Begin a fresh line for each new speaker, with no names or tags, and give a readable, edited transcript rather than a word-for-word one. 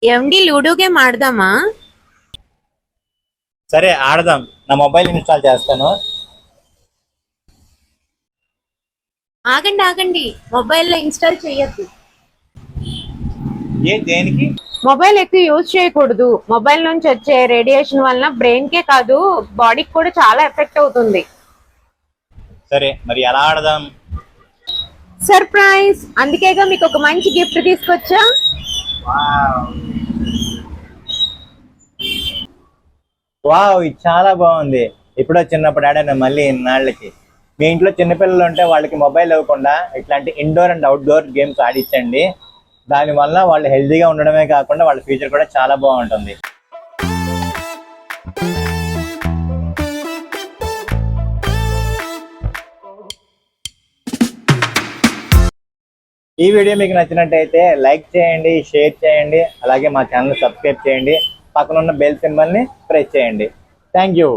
ఏమండి ludo game ఆడదామా?
సరే ఆడదాం. నా మొబైల్ ఇన్స్టాల్ చేస్తాను.
ఆగండి ఆగండి, మొబైల్లో ఇన్స్టాల్ చేయొద్దు.
దేనికి?
మొబైల్ ఎక్కువ యూజ్ చేయకూడదు. మొబైల్ నుంచి వచ్చే రేడియేషన్ వలన బ్రెయిన్ కే కాదు, బాడీకి కూడా చాలా ఎఫెక్ట్ అవుతుంది.
సరే మరి ఎలా ఆడదాం?
సర్ప్రైజ్! అందుకేగా మీకు ఒక మంచి గిఫ్ట్ తీసుకొచ్చా.
వావ్, ఇది చాలా బాగుంది. ఎప్పుడో చిన్నప్పుడు ఆడాను, మళ్ళీ ఇన్నాళ్ళకి. మీ ఇంట్లో చిన్నపిల్లలు ఉంటే వాళ్ళకి మొబైల్ ఇవ్వకుండా ఇట్లాంటి ఇండోర్ అండ్ అవుట్డోర్ గేమ్స్ ఆడించండి. దానివల్ల వాళ్ళు హెల్తీగా ఉండడమే కాకుండా వాళ్ళ ఫ్యూచర్ కూడా చాలా బాగుంటుంది. ఈ వీడియో మీకు నచ్చినట్టయితే లైక్ చేయండి, షేర్ చేయండి, అలాగే మా ఛానల్ సబ్స్క్రైబ్ చేయండి. పక్కన ఉన్న బెల్ సింబల్ని ప్రెస్ చేయండి. Thank you.